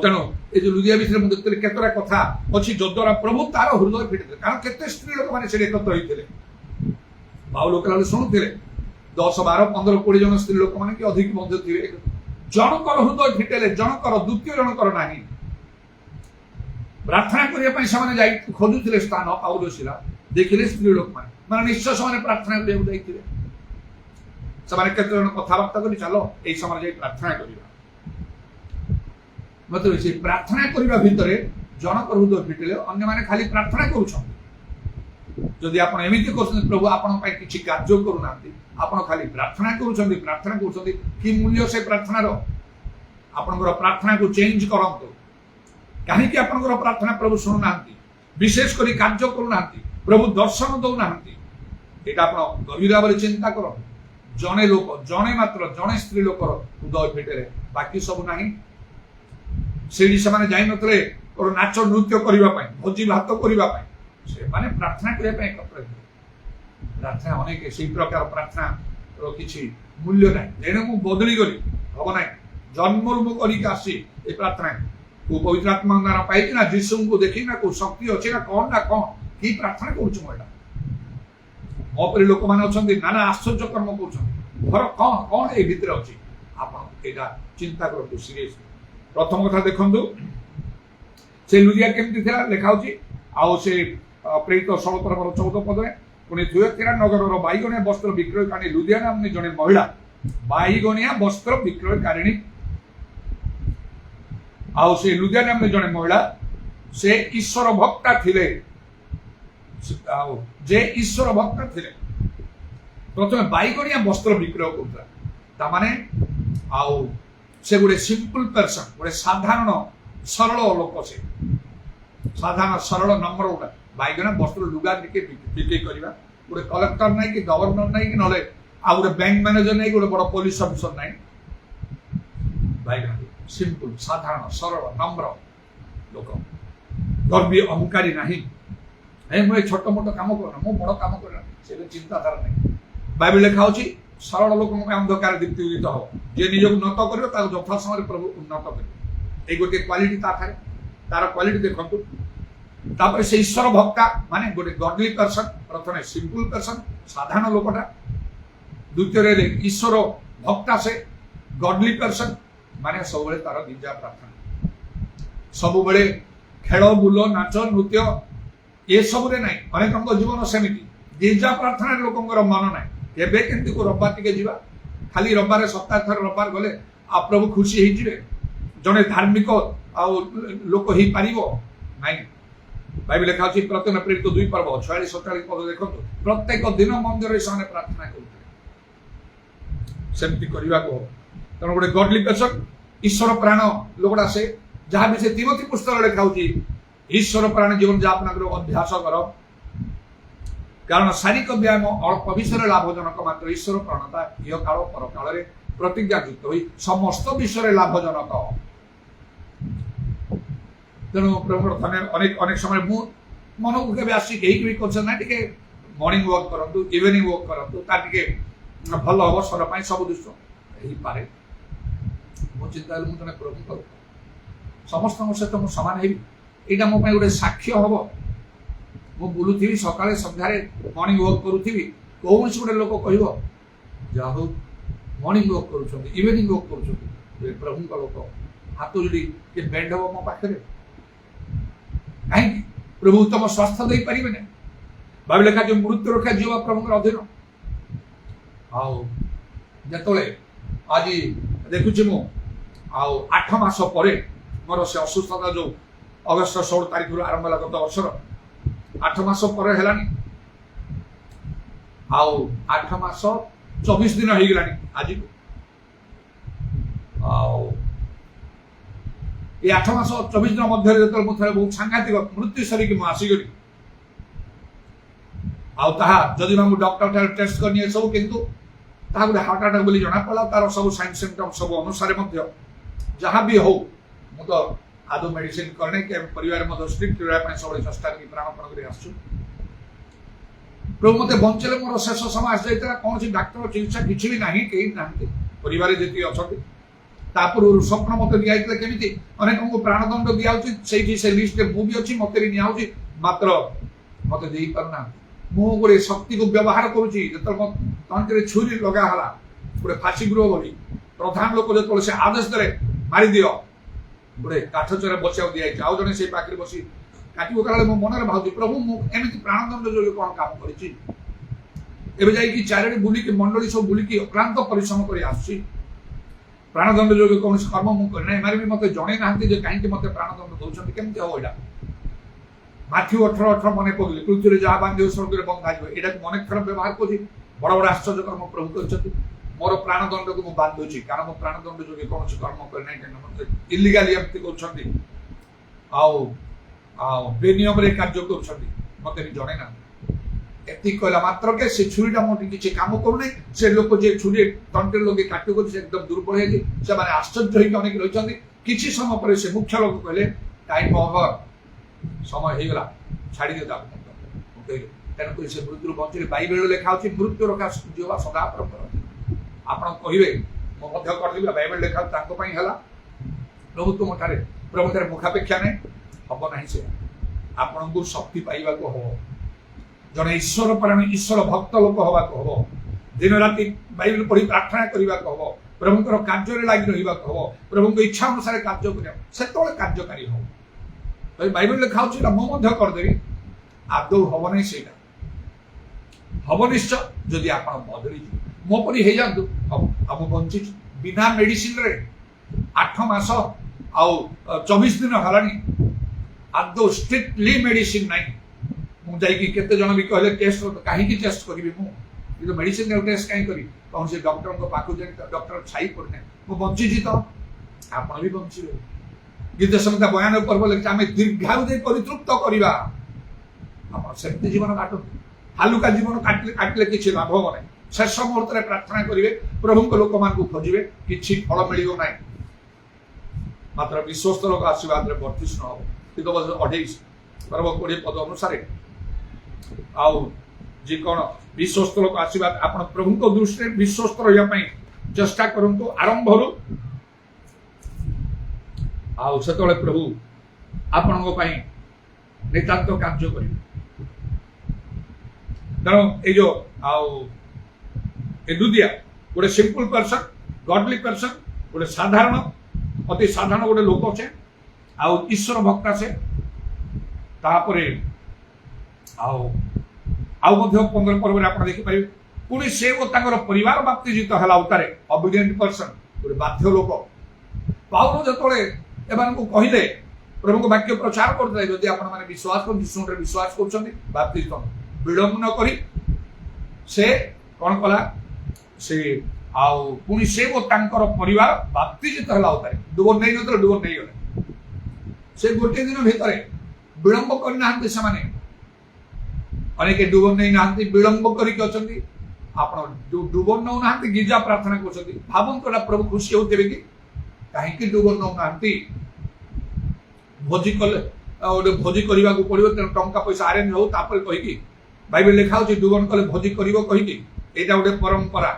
तेणु ये लुदिया विषय मुझे देखते केतरा कथा अच्छी जद्वारा प्रभु तार हृदय फिटे कारण केते स्त्री लोक मैंने एकत्र होते बाउ लोक शुणुते 10, 12, 15, 20 जन स्त्री लोक मैंने कि अधिक मध्य थे जनकर हृदय फिटेले जनकर द्वितीय जनकर नहीं प्रार्थना करने से जाई खोजुले स्थान पाउल शिला देखिले स्त्री लोक माने निश्चय से प्रार्थना करने केते जन कथबार्ता कर चलो यही समय जाई प्रार्थना करबा मतलब से प्रार्थना करबा भितरे जनकर हृदय फिटिले अन्य माने खाली प्रार्थना करूछन जदि आपण एमिति करछन प्रभु आपण पई किछि कार्य करू नांती आपण खाली प्रार्थना करूछन कि मूल्य से प्रार्थना रो आपनकर प्रार्थना को चेंज करंतु कहीं आपनकर प्रार्थना प्रभु शुणु नांती विशेष करी कार्य करू नांती प्रभु दर्शन दउ नांती एटा आपण गभीर भाव चिंता करो जने लोक जने मात्र जने स्त्री लोकर हृदय फिटेले बाकी सब नाही सेडी समान जाई नतले और नाच नृत्य करिबा पई भोजी भात करिबा पई से माने प्रार्थना करिया पई एकत्र प्रार्थना अनेक से प्रकार प्रार्थना रो किछि मूल्य नाही जेने मु बदली गली हबो नाही जन्मरु मु करी आसी ए प्रार्थना को पवित्र आत्मा द्वारा पाई ना यीशु को देखि ना को शक्ति अछि ना कोन की प्रार्थना करूछु मोटा मोपरी लोक माने अछंती नाना आश्चर्य कर्म करूछन घर कोन ए भीतर अछि आपण एटा चिंता करतु सीरियस प्रथम कथा देखंतु से लुदिया केमति थिला लेखाउची आउ से प्रेरित 16 पर्व 14 पद रे पुनी थुएथिरा नगर रो बाईगणिया वस्त्र विक्रय कानी लुदिया नामनी जने महिला बाईगणिया वस्त्र विक्रय कारिणी आउ से लुदिया नामनी जने महिला से ईश्वर भक्ता थिले जे ईश्वर भक्त थिले प्रथम बाईगणिया वस्त्र विक्रय करता ता माने आउ से गोटे सिंपल पर्सन गोटे साधारण सरल लोक से साधारण सरल नम्र गोटे बाईगणिया वस्त्र लुगा बिक्री करवा गोटे कलेक्टर नहीं कि गवर्नर नहीं कि नले आ गोटे बैंक मैनेजर नहीं गोटे बड़ पुलिस अफिसर नहीं बाईगणिया सिंपल साधारण सरल नम्र लोक गर्वी अहंकारी नहीं मुझे छोट मोट कम कर मु बड़ कम कर चिंताधारा नहीं बाइबल लिखा होची सरल लोक अंधकार दीप्ति उदित हो जे निजक उन्नत कर यथा समय प्रभु उन्नत कर गोटे क्वालिटी तार क्वालिटी देखु तापर से ईश्वर भक्ता माने गोटे गडली पर्सन प्रथम सिंपल पर्सन साधारण लोकटा द्वितीय ईश्वर भक्ता से गडली पर्सन माने सब बेले तार गिरजा प्रार्थना सब बेले खेल बुल नाच नृत्य ये सब रे नहीं अनेक जीवन सेमिति गिरजा प्रार्थना लोकंकर मन ना एबे केंति को रविवार टिके जीवा खाली रविवार सप्ताह थर रविवार गले आ प्रभु खुशी हे जिवे जने धार्मिक आ लोक ही पारिबो नहीं बाइबल लिखा अछि प्रथम प्रेरित 2 पर्व 46 47 पद देखंतु प्रत्येक दिन मंदिर रे साने प्रार्थना करथि सेमति करिवा को तन गोटे गॉडली पर्सन ईश्वर प्राण लोकडा से जहां भी से तिमोथी पुस्तक लिखा होछि ईश्वर प्राण जीवन जापन करो अभ्यास करो कारण शारीरिक व्यायाम अल्प विषय लाभजनक मात्र ईश्वर प्रणता इह काल पर काल प्रतिज्ञायुक्त हो समस्त विषय लाभजनक तेणु प्रभु अनेक अनेक समय मन को केबे आसी कहीं भी मॉर्निंग वॉक करंतु इवनिंग वॉक करंतु ताके भल हम स्वर पाई सब दृश्य यही पारे मो चिंता मु जने प्रभु करू समस्त सहित मु समान हेबी एटा मो गोटे साक्ष्य हम मु बुलुथी सकाळे संध्यारे मॉर्निंग वॉक करूथी कौन गोटे लोक कह जाओ मॉर्निंग वॉक कर इवनिंग वॉक कर प्रभु का लोक हाथ जोड़ी के बेड हम मो पाखे कहीं प्रभु तुम स्वास्थ्य दे पारे ना बाइबल लिखा जो मृत्यु रखा जीवा प्रभु अधीन आते आज देखुची मु 8 मास पर मोर से असुस्थता जो अगस्त 16 तारीख आरंभ है गत वर्षर 8 मास पर है 8 मास 24 दिन हो गलानी आज ये 8 मास 24 दिन मध्य जो मुझे बहुत सांघातिक मृत्यु सरिकी आसीगली आदि मैं डॉक्टर टेस्ट करनी सब किंतु गोटे हार्ट अटैक बोली जना पड़ा तार सब साइन सिम्पटम सब अनुसार जहाँ भी हो मु तो आदौ मेडिसिन करने के परिवार स्ट्रिक्ट सब चेष्टा कर प्राणपण कर आसु प्रभु मत बंचले मोर शेष समय आस जाता कौन डाक्तर चिकित्सा किसी भी ना कहीं ना परिवार जी अच्छा तापूर्व स्वप्न मत दिखाई केमी अनेक को प्राणदंड दिया से लिस्ट मुझे अच्छी मत भी निआउची मात्र मत दे पारना मु गोटे शक्ति को व्यवहार करुच्ची जो छुरी लगाला गोटे फाँसी गृह बोली प्रधान लोक जो से आदेश दे मारी दियो गोटे काठ चरे बसिया दिखाई आउ जड़े से पाखे बस काटो कला मो मन भावुँ प्रभु मुझे प्राणदंड जो कौन काम कर चारि बुलिकी मंडली सब बुलिकी अक्लांत परिश्रम कर प्राणदंड जो कौन कर्म मुझे एम भी मत जन ना कहीं मत प्राणदंड दौरान केमती हम यहाँ माथ्यू 18:18 मन पड़े पृथ्वी जहाँ बांधे स्वर्ग में बंधा यहाँ को अनेक थर व्यवहार कर बड़ बड़ आश्चर्य कर्म प्रभु कर मोर प्राणदंड को मुझे बांधुची कारण मो प्राणदंड जो कौन कर्म करना इलिगाली एमती बेनियम कार्य कर मत जड़े ना एति कहला मात्र के से छुरीटा मोटी किसी काम करूना से लोक जे छुरी तंटे लगे काटू कर एकदम दुर्बल है से माने आश्चर्य होकर अनेक रही किसी समय पर से मुख्य लोक कहले टाइम ओवर समय हो गला छाड़ी दे तेणुक से मृत्यु बंचे बाइबल लिखा हो मृत्यु रखा जीवा सदा आप कहे मुझे बाइबल लिखा है प्रभु तुम प्रभु ठारे मुखापेक्षा नहीं हम ना से आपन को शक्ति पाइबा को हम जड़े ईश्वर परायण ईश्वर भक्त लोक हवा हम दिन राति बाइबल पढ़ी प्रार्थना करने को हम प्रभुंर कार्य लगी रहा हम प्रभु इच्छा अनुसार कार्य कर कार्यकारी हम तो बाइबल लिखा हो मुझे करदेवी आदौ हम नहीं से हम निश्चय जदि आप बदली मो परी हो जातु हम बंची बिना मेडिसिन रे 8 मास आउ 24 दिन है आदौ स्ट्रिक्टली मेडिसिन नहीं मुझे केते जन भी कहले टेस्ट कहीं टेस्ट करी मुझे मेडिसिन टेस्ट कहीं करी कौन से डॉक्टर को पाखु जाए डॉक्टर छाई पड़ने मु बंची तो आप भी बंचे गीत संहिता बयान पर्व लिखा आम दीर्घायु दे परितृप्त करवा आप सेमती जीवन काटू हालुका जीवन काटिले किसी लाभ हम ना शेष मुहूर्त में प्रार्थना करेंगे प्रभु लोक मान खोजे कि फल मिल ना मात्र विश्वस्त लोक आशीर्वाद वर्तिष्ण हम ठीक 28 पर्व 20 पद अनुसार आउ जी कौन विश्वस्त लोक आशीर्वाद आप प्रभु दृष्टि विश्वस्त रहा चेष्टा करूँ आरंभ से प्रभु आपण नितांत कार्य कर तेणु ये दुदिया गोटे सिंपल पर्सन गॉडली पर्सन गोटे साधारण अति साधारण गोटे लोक से आउ ईश्वर भक्ता से तापरे आउ 15 पर्व आप देखिपारे पुणी से परिवार बाप्तिजित है उतारे ओबीडिएंट पर्सन गोटे बाध्य लोक पाउल जो एम कहले प्रभु वाक्य प्रचार करते जदि आप विश्वास कर विश्वास कर बाप्तिजित विलंब न करी से कौन कला से पुणी से परिवार बाप्तिजित है उतारे डुबन नहीं नतले डुबन नहीं गले से गोटे दिन भितर विलंब करना अनेक डुबन नहीं ना विलंब करके आप डुबन नौ ना गिरजा प्रार्थना कर भावना प्रभु खुशी होते कि कहीं डुबन नौ ना भोजी कले गोटे भोजी करने को पड़ो तेना टंका पैसा आरेंज हो कहीकि बाइबल लिखा हो डुबन कले भोजी कर कहीकि यहाँ गोटे परंपरा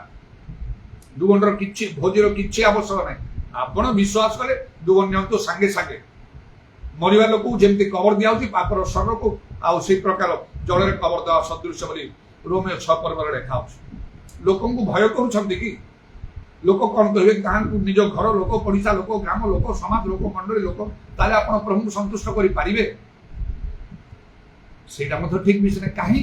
डुबन कि भोजीर किसी आवश्यक ना आप विश्वास कले डुबन नि सांगे सांगे मरवा लोक जमी कबर दिया पापर शरीर को आउ से प्रकार जल कबर देवा सदृश रोमियो 6 पर्व लिखा लोक भय करुँच कि लोक कौन कहे गाँ को निज घर लोक पड़िशा लोक ग्राम लोक समाज लोक मंडली लोक ताले आप प्रभु संतुष्ट करें से ठीक विषय कहीं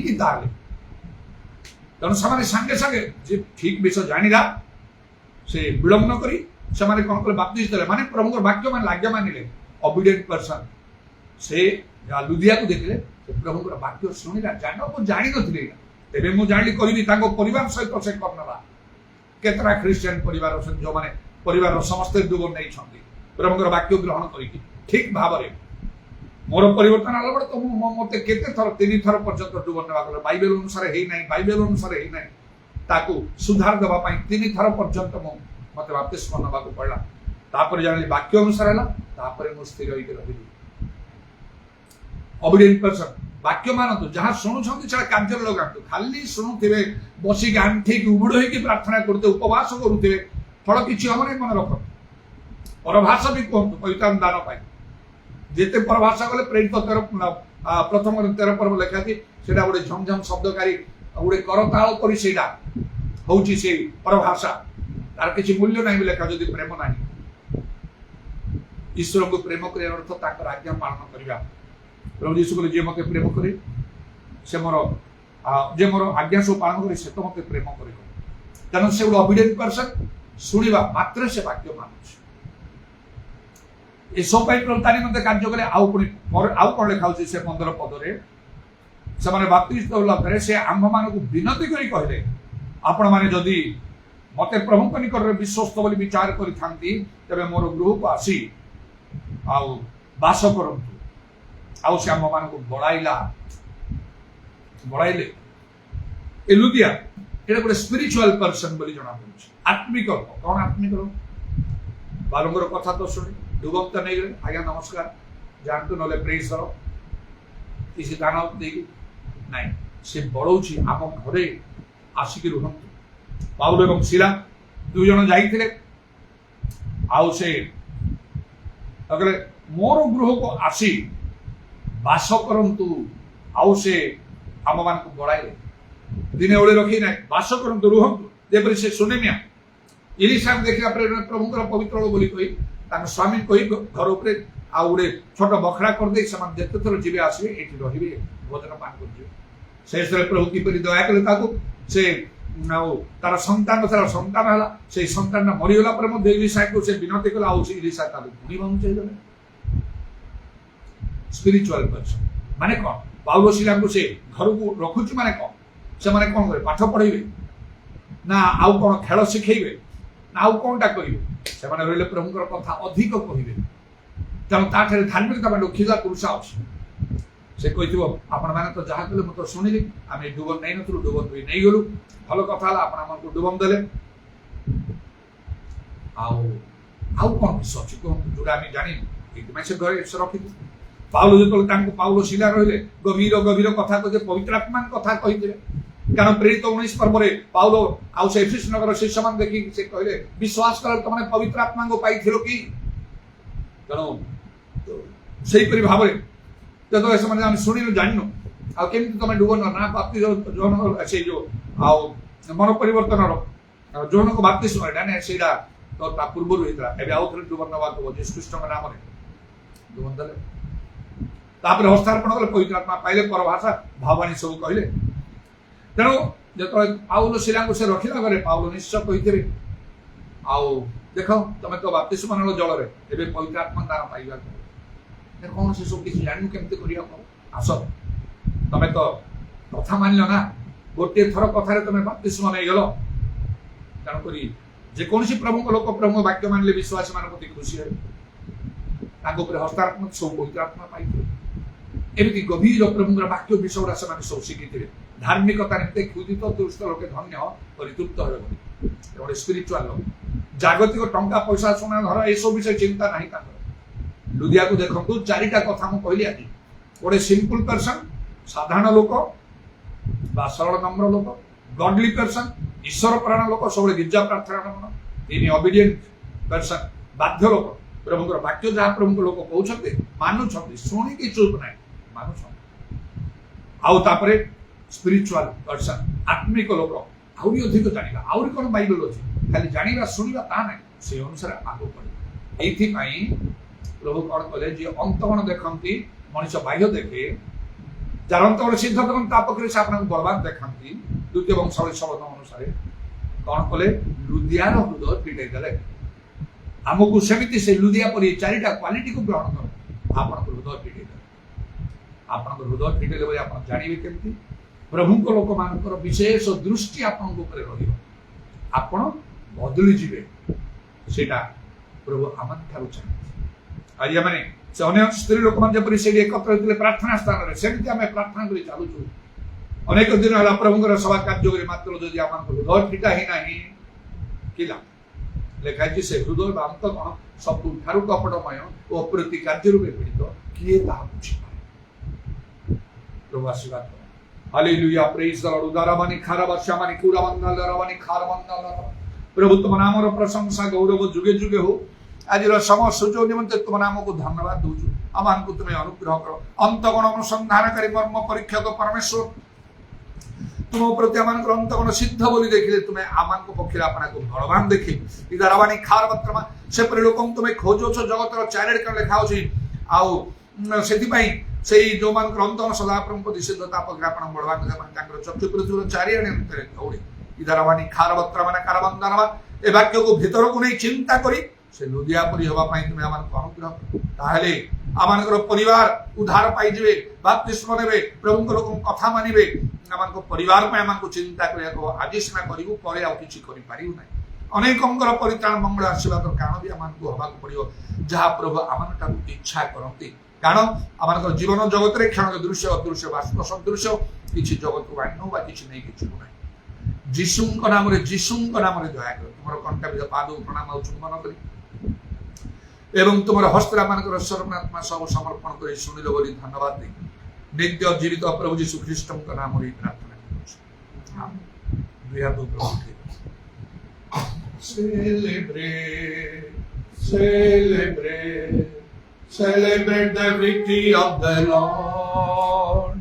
तेणु से सांगे सांगे जी ठीक विषय जाना से विलंब न करी से कौन कले बाप्तिजित माने प्रभु वाक्य मान लाग्य मानिले ओबीडिएंट पर्सन से लुदिया को देखले प्रभु वाक्य शुणिला जान मुझे जानी नी तेरे मुझे जानी करी परिवार सहित से करना केतरा क्रिश्चियन परिवार जो मैंने परिवार समस्त डुबन नहीं प्रभु वाक्य ग्रहण कर ठीक भाव मोर परिवर्तन आला बड़े तो मत केते थर 3 थर पर्यंत डुबन नेवा बाइबल अनुसार है नहीं बाइबल अनुसार है नहीं ताकू सुधार देवा 3 थर पर्यंत मत बाप्तिस्म नवा पड़ा तापर जान वाक्य अनुसार है स्थिर रही ओबीडिएंट पर्सन वाक्य मानतु जहाँ शुणुंट से कार्य लगातु खाली शुणुवे बसिक आंठिक उबुड़ हो प्रार्थना करते उपवास करुवे फल किसी हम नहीं मन रख परभाषा भी कहतु परितान दान पाई जिते परभाषा कले प्रेरित 13 प्रथम 13 पर्व लिखा थी से गोटे झमझम शब्दकारी गोटे करताल कर परभाषा तार किसी मूल्य ना भी लिखा जदि प्रेम ना ईश्वर को प्रेम कर अर्थ ताकर आज्ञा पालन करवा। प्रभु यीशु कहले जे मते प्रेम करे से मोर जे मोर आज्ञा सब पालन करे से तो मते प्रेम करे। तेणु से गोटे ओबिडिएंट पर्सन शुणा मात्र से वाक्य मानुष ए सब प्रभु तारी मते कार्य करे। आउ कौन लिखा से 15 पदरे से बाप्तिस्म होला ପରେ से आम्भ मानक विनती करी कहले आपण माने जदि मते प्रभु निकट विश्वस्त बोली विचार करी थांती तबे मोर गृह को आसी आउ वास करंतु। आउ से आम्भ मानक बढ़ाइले ए लुदिया एटा गोटे स्पिरिचुअल पर्सन बोली जना पड़ुछ। आत्मिक कौन आत्मिक बालंगर कथा तो सुनी डुबम तो नहीं गले आज्ञा नमस्कार जानतु नले प्रेज करो किसी दान देगी नहीं से बढ़ौछि आम घरे आसिक रुहंतु। पाउल एवं सिला दुई जन जाइथिले आउ से अगले मोर गृह को आसी वास करंतु। आउ से आम मान को बढ़ाइले दिने ओळे रखी ना वास करंतु रुहंतु। जेपरि से सुनेमिया इलिशा देखिला प्रभुଙ୍କର पवित्र बोली कहि तान स्वामी कहि घर ऊपर आ उड़े छोट बखरा कर दे समान जेते थर जीवे आसीबे एठी रहिबे भोजन पान करजे। शेषरे प्रभु किपरि दया कले ताको से तार संतान हला से संतान मरी गला पर मध्य इलिशा को से विनती कला आउ से इलिशा ताको गुणी बंचे जने। स्पिरिचुअल पर्सन माने कोन पाउलो सिला को से घर को रखुची माने कोन से माने कोन करे पाठ पढाइबे ना आउ कोन खेल सिखेइबे ना आउ कोनटा करिवे से माने रहले प्रभुकर कथा अधिक कहिबे। तेणु ताठे धार्मिकता में लुखिला पुरुष आउछ से कहिथिबो आपण माने तो जहा कले मत सुनिली आमे डुबन नै नथुलु डुबन होई नै गेलु भलो कथा हला आपण हमन को डुबन देले आउ कोन सच को जोडा आमे जानि एति मासे घरे से रखि पाउलो जेतल तांको पाउलो शिला रहिले गभीर गभीर कथा को जे पवित्र आत्मा कथा कहिथिले। कारण प्रेरित 19 पर्वरे पाउलो आउ से एफेसस नगर से समान देखि से कहले विश्वास कर तमने पवित्र आत्मा को पाइथिलो की। तेणु सही परि भाबरे तो ऐसे माने हम सुनिनो जानिनो आ केमति तमे डुबन ना बाप्तिस्म जोन से जो आउ मन परिवर्तन रो जोन को बाप्तिस्म डाने सेडा तो ता पूर्व होइतरा एबे आउ थरे डुबन नवा को यीशु ख्रीष्ट के नाम रे डुबन दले तापर हस्तार्पण कले पवित्र आत्मा पाइले पर भाषा भावानी सब कहले। तेणु जतो पाउलो शिला को से रखिला करे पाउलो निश्चय कहिथिबे आउ देखो तमे तो बाप्तिस्म नलो जल रे एबे पवित्र आत्मा तारा पाइबा कौन से सब किसी जानू केमते करिया आस तमे तो कथा मानलो ना गोटे थर कथा रे तमे बाप्तिस्म नै गेलो। तेणु करी जे कौन सी प्रभु को लोक प्रभु वाक्य मानले विश्वास मान प्रति खुशी है ताको पर हस्तार्पण सब पवित्र आत्मा पाइबे। एमिति गभीर प्रभुर वाक्य विषयरा से माने सब शिखिथिबे धार्मिकता निमित्ते क्षुदित दुष्ट लोके धन्य परितृप्त होबे। गोटे स्पिरिचुअल लोक जागतिक टंका पैसा सोना घर ए सब विषय चिंता नाही ताकर। लुदिया को देखंतु चारिटा कथा मु कहली आदि गोटे सिंपल पर्सन साधारण लोक बा सरल नम्र लोक गॉडली पर्सन ईश्वर प्राण लोक सब गिरजा प्रार्थना मन इन ओबीडिएंट पर्सन बाध्य लोक प्रभुଙ୍କର वाक्य जहाँ प्रभुଙ୍କ लोक कहउछते मानुछते सुनी कि चुप नाही मानुछते। आउ तापरे स्पिरिचुअल पर्सन आत्मिक लोक आउरी अधिक जानिबा आउरी कोन बाइबल अछि खाली जानिबा सुनिबा ता नाही से अनुसार आगो पड़े। एथि पई प्रभु कौन कले जे अंतगण देखंती मनुष्य बाह्य देखे जार अंतगण सिद्ध करन तापकरे से आपन बर्बाद देखंती द्वितीय वंशावली शब्द अनुसार कौन कले लुदियार हृदय पीड़े देले आमको सेमिति से लुदिया परि चारिटा क्वालिटी को ग्रहण कर आपन हृदय पीड़े देले आपन हृदय पीड़े ले आपन जानिबे केमति प्रभु को लोक मानकर विशेष दृष्टि आपन ऊपर रहिबो आपन बदली जिवे सेटा प्रभु आमन थारु चाहे। आज माने से अनेक स्त्री लोक मान जपरि से एकत्र होइतले प्रार्थना स्थान रे सेमिति आमे प्रार्थना करि चालू छु अनेक दिन हला प्रभुଙ୍କର सभा कार्य करे मात्र जदि आपन हृदय फिटा ही नाही किला लेखा जी से हृदय बांत कोन सब थारु कपटमय ओ प्रति कार्य रूपे पीड़ित किए ता बुझी पाए। प्रभु आशीर्वाद करो। Hallelujah praise the Lord. उदारमानी खाराबाशामानी कुरामंदल दरवानी खारमंदल प्रभु तुम नामर प्रशंसा गौरव जुगे जुगे हो। आज समय सुजोग निमंते तुम नाम को धन्यवाद दूचु आमान को तुम्हें अनुग्रह करो अंतगण अनुसंधान करी मर्म परीक्षक परमेश्वर तुम प्रति आम अंतगण सिद्ध बोली देखिले तुम्हें आम पक्षे आपना को बलवान देखी इदारावाणी खार पत्रमा से पर लोक तुम्हें खोजो जगतर चारिड कण लिखा होची आउ सेति से जो मान अंतगण सदा प्रभु दिशता पक्षे आप बलवान चक्षु पृथ्वी चारिआडे अंतरे दौड़ी इदारावाणी खार पत्रमा कारबंधनमा ए वाक्य को भीतर को नहीं चिंता करी से लुदिया परी हवा पाई तुम्हें आम अनुग्रह ताहले आमानकर परिवार उद्धार पाइबे बाप्तिस्म नेबे प्रभु लोक कथा मानिबे आमानक परिवार में आमानक चिंता करिया आज सीना करू पर आउ किछि करि पारिउ नै अनेकंकर परित्राण मंगल आशीर्वाद कारण भी आमानक हबाक पड़ियो जहा प्रभु आमानका इच्छा करंती कारण आमानक जीवन जगत रे क्षण दृश्य अदृश्य वास्तव सदृश्य किछि जगत को बान्नो बा किछि नै किछि नै जीशुंक नाम रे दया कर तुमर कंटा विद पाद प्रणाम और चुंबन करी एवं तुम हस्तरा मानकर सर्वनात्मा सब समर्पण कर शुणिल बोली धन्यवाद दे नित्य जीवित प्रभु जीशु ख्रीष्ट नाम प्रार्थना celebrate the victory of the Lord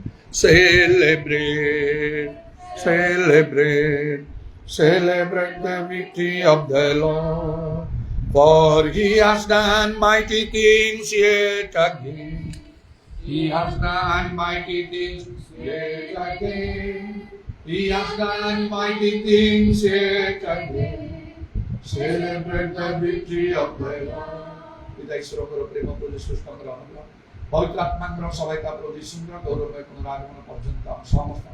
celebrate the victory of the Lord. For he has done mighty things yet again. He has done mighty things yet again. He has done mighty things yet again. Celebrate the victory of the Lord. पिता ईश्वर प्रेम प्रभु सृष्ट पवित्र आत्मा सबाई का प्रभु गौरव पुनरागमन पर्यंत समस्त